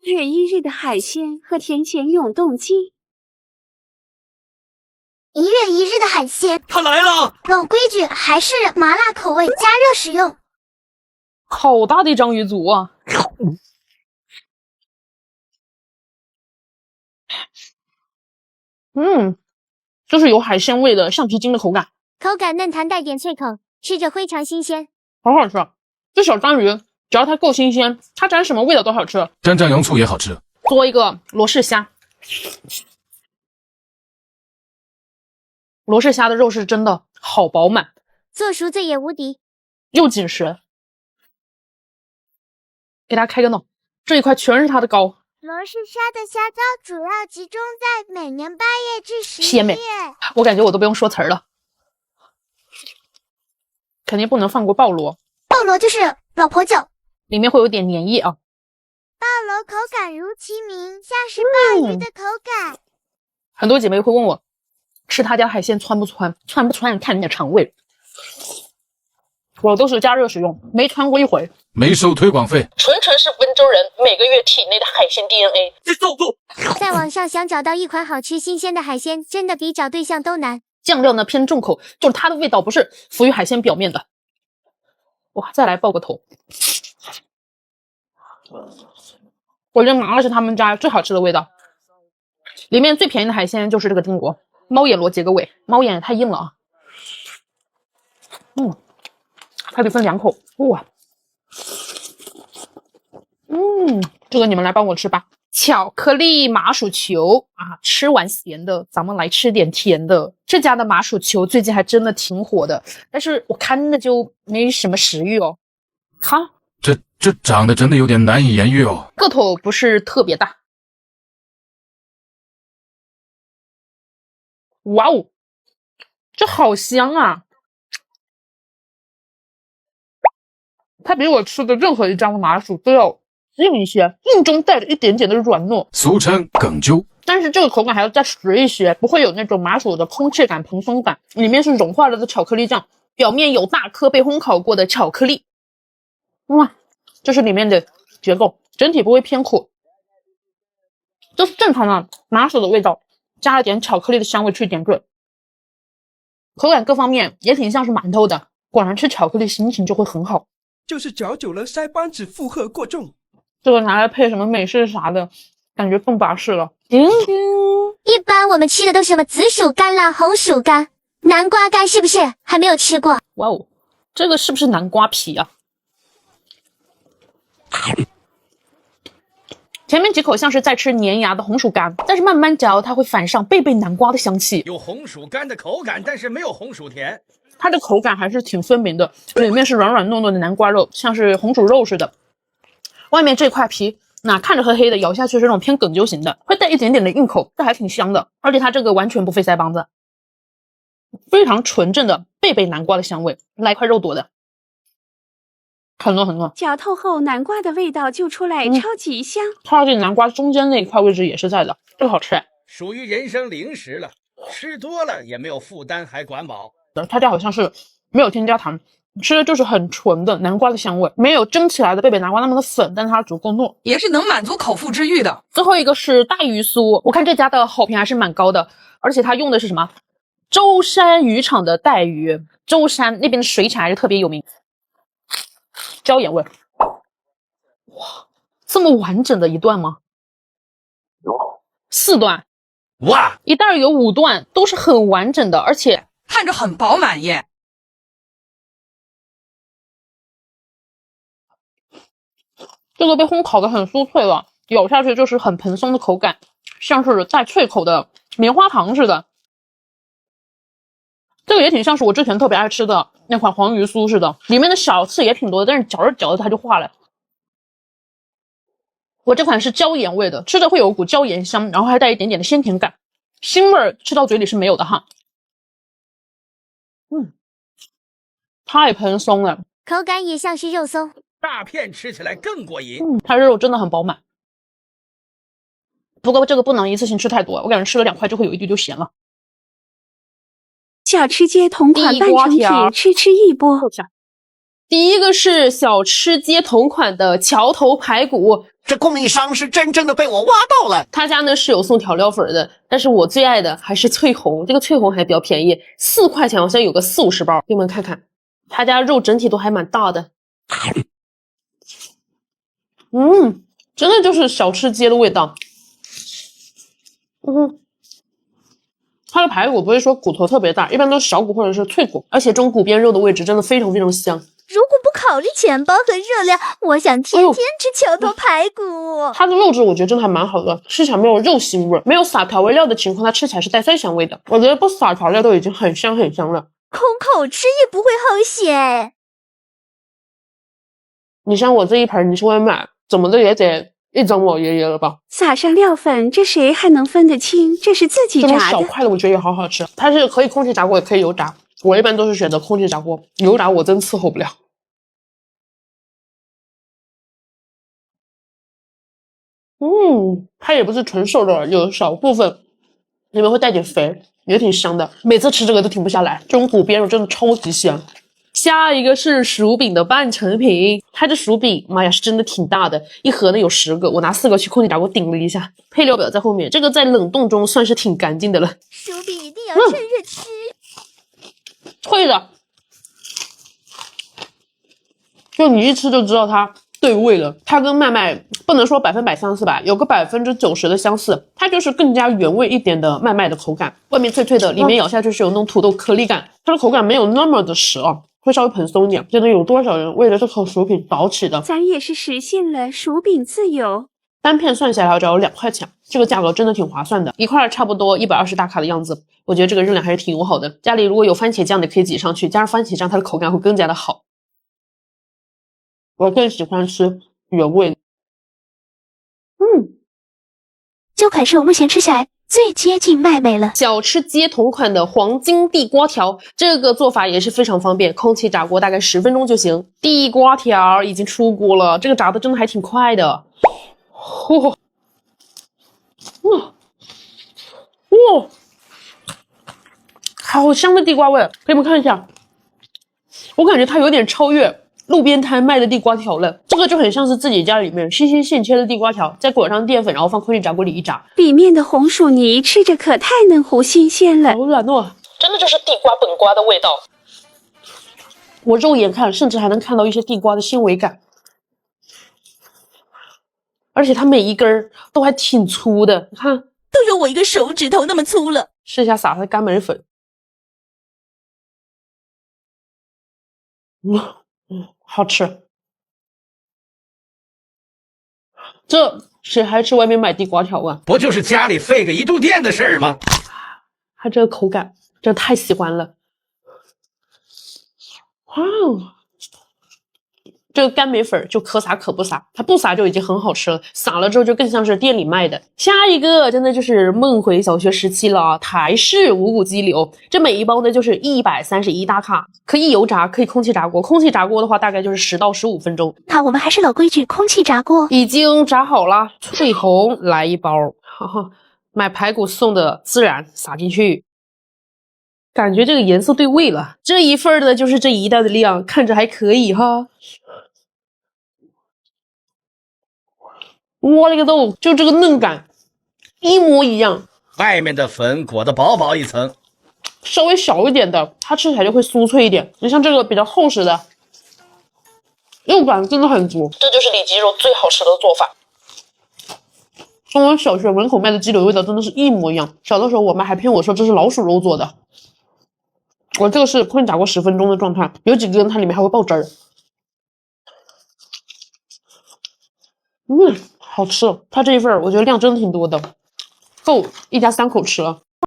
1月1日的海鲜和甜咸永动机。1月1日的海鲜，它来了！老规矩，还是麻辣口味，加热食用。好大的章鱼足啊！就是有海鲜味的橡皮筋的口感，口感嫩弹，带点脆口，吃着非常新鲜，好好吃。这小章鱼只要它够新鲜，它沾什么味道都好吃。蘸酱洋醋也好吃。做一个罗氏虾，罗氏虾的肉是真的好饱满，做熟最也无敌，又紧实。给它开个脑，这一块全是它的膏。罗氏虾的虾膏主要集中在每年8月至10鲜美月。我感觉我都不用说词儿了，肯定不能放过鲍螺。鲍螺就是老婆酒，里面会有点粘液啊。鲍螺口感如其名，像是鲍鱼的口感。很多姐妹会问我，吃他家海鲜窜不窜？窜不窜看你的肠胃。我都是加热使用，没窜过一回，没收推广费。纯是温州人每个月体内的海鲜 DNA。走走。在网上想找到一款好吃新鲜的海鲜，真的比找对象都难。酱料呢偏重口，就是它的味道不是浮于海鲜表面的。哇，再来爆个头！我觉得麻辣是他们家最好吃的味道。里面最便宜的海鲜就是这个金螺，猫眼螺结个尾，猫眼也太硬了啊。还得分2口，哇！这个你们来帮我吃吧。巧克力麻薯球啊，吃完咸的，咱们来吃点甜的。这家的麻薯球最近还真的挺火的，但是我看着就没什么食欲哦。哈，这长得真的有点难以言喻哦。个头不是特别大。哇哦，这好香啊！它比我吃的任何一家的麻薯都要硬一些，硬中带着一点点的软糯，俗称梗揪。但是这个口感还要再实一些，不会有那种麻薯的空气感、蓬松感。里面是融化了的巧克力酱，表面有大颗被烘烤过的巧克力。哇，这是里面的结构，整体不会偏苦，这是正常的麻薯的味道，加了点巧克力的香味去点缀。口感各方面也挺像是馒头的，果然吃巧克力心情就会很好。就是嚼久了腮帮子负荷过重，这个拿来配什么美式啥的，感觉更巴适了。一般我们吃的都是什么紫薯干啦、红薯干、南瓜干，是不是？还没有吃过。哇哦，这个是不是南瓜皮啊？前面几口像是在吃粘牙的红薯干，但是慢慢嚼它会反上贝贝南瓜的香气，有红薯干的口感，但是没有红薯甜。它的口感还是挺分明的，里面是软软糯糯的南瓜肉，像是红薯肉似的。外面这块皮看着黑黑的，咬下去是那种偏梗揪型的，会带一点点的硬口，这还挺香的。而且它这个完全不费腮帮子，非常纯正的贝贝南瓜的香味。来一块肉剁的，很糯很糯，嚼透后南瓜的味道就出来，超级香。它这南瓜中间那一块位置也是在的，这个好吃。属于人生零食了，吃多了也没有负担，还管饱。它这好像是没有添加糖，吃的就是很纯的南瓜的香味，没有蒸起来的贝贝南瓜那么的粉，但是它足够糯，也是能满足口腹之欲的。最后一个是带鱼酥，我看这家的好评还是蛮高的，而且它用的是什么舟山渔场的带鱼，舟山那边的水产还是特别有名，椒盐味。哇，这么完整的一段吗？4段，哇，一袋有5段，都是很完整的，而且看着很饱满耶。这个被烘烤的很酥脆了，咬下去就是很蓬松的口感，像是带脆口的棉花糖似的。这个也挺像是我之前特别爱吃的那款黄鱼酥似的，里面的小刺也挺多的，但是嚼着嚼着它就化了。我这款是椒盐味的，吃着会有股椒盐香，然后还带一点点的鲜甜感，腥味吃到嘴里是没有的哈。太蓬松了，口感也像是肉松，大片吃起来更过瘾。它肉真的很饱满。不过这个不能一次性吃太多，我感觉吃了2块就会有一丢丢咸了。小吃街同款半成品，吃一波。第一个是小吃街同款的桥头排骨，这供应商是真正的被我挖到了。他家呢是有送调料粉的，但是我最爱的还是翠红，这个翠红还比较便宜，4块钱好像有个40-50包，给你们看看，他家肉整体都还蛮大的。真的就是小吃街的味道。它的排骨不会说骨头特别大，一般都是小骨或者是脆骨，而且中骨边肉的位置真的非常非常香。如果不考虑钱包和热量，我想天天吃桥头排骨。它的肉质我觉得真的还蛮好的，吃起来没有肉腥味，没有撒调味料的情况，它吃起来是带酸香味的。我觉得不撒调料都已经很香很香了，空口吃也不会齁血。你像我这一盆，你是外卖，怎么的也得1整我爷爷了吧？撒上料粉，这谁还能分得清这是自己这种炸的？小块的我觉得也好好吃，它是可以空气炸锅也可以油炸，我一般都是选择空气炸锅，油炸我真伺候不了。它也不是纯瘦肉，有少部分里面会带点肥，也挺香的。每次吃这个都停不下来，这种骨边肉真的超级香。下一个是薯饼的半成品，它这薯饼，妈呀，是真的挺大的，一盒呢有10个，我拿4个去空气炸锅顶了一下。配料表在后面，这个在冷冻中算是挺干净的了。薯饼一定要趁热吃。脆的，就你一吃就知道它对味了。它跟麦麦不能说100%相似吧，有个90%的相似，它就是更加原味一点的麦麦的口感，外面脆脆的，里面咬下去是有那种土豆颗粒感，它的口感没有那么的实啊，会稍微蓬松一点。真的有多少人为了这口薯饼早起的？咱也是实现了薯饼自由。单片算下来只要2块钱，这个价格真的挺划算的，一块差不多120大卡的样子，我觉得这个热量还是挺友好的。家里如果有番茄酱的可以挤上去，加上番茄酱它的口感会更加的好。我更喜欢吃原味。这款是我目前吃下来最接近麦麦了。小吃街同款的黄金地瓜条，这个做法也是非常方便，空气炸锅大概10分钟就行。地瓜条已经出锅了，这个炸的真的还挺快的。哇，好香的地瓜味，给你们看一下，我感觉它有点超越路边摊卖的地瓜条了，这个就很像是自己家里面新鲜现切的地瓜条，再裹上淀粉，然后放空气炸锅里一炸。里面的红薯泥吃着可太嫩糊新鲜了，好软糯，真的就是地瓜本瓜的味道。我肉眼看，甚至还能看到一些地瓜的纤维感，而且它每一根儿都还挺粗的，你看，都有我一个手指头那么粗了。试一下撒它的干梅粉，好吃。这谁还吃外面买地瓜条啊？不就是家里费个移动电的事儿吗？它这个口感真的太喜欢了。哇哦！这个干梅粉就可撒可不撒，它不撒就已经很好吃了，撒了之后就更像是店里卖的。下一个真的就是梦回小学时期了，台式无骨鸡柳，这每一包呢就是131大卡，可以油炸，可以空气炸锅。空气炸锅的话大概就是10到15分钟。那我们还是老规矩，空气炸锅。已经炸好了，翠红来1包，哈哈，买排骨送的孜然撒进去。感觉这个颜色对味了，这一份的就是这一袋的量，看着还可以哈。我勒个豆，就这个嫩感一模一样，外面的粉裹得薄薄一层，稍微小一点的它吃起来就会酥脆一点，你像这个比较厚实的，肉感真的很足，这就是里脊肉最好吃的做法。跟我小学门口卖的鸡柳味道真的是一模一样，小的时候我妈还骗我说这是老鼠肉做的。我这个是空气炸锅10分钟的状态，有几根它里面还会爆汁儿。好吃，它这一份我觉得量真的挺多的，够一家3口吃了。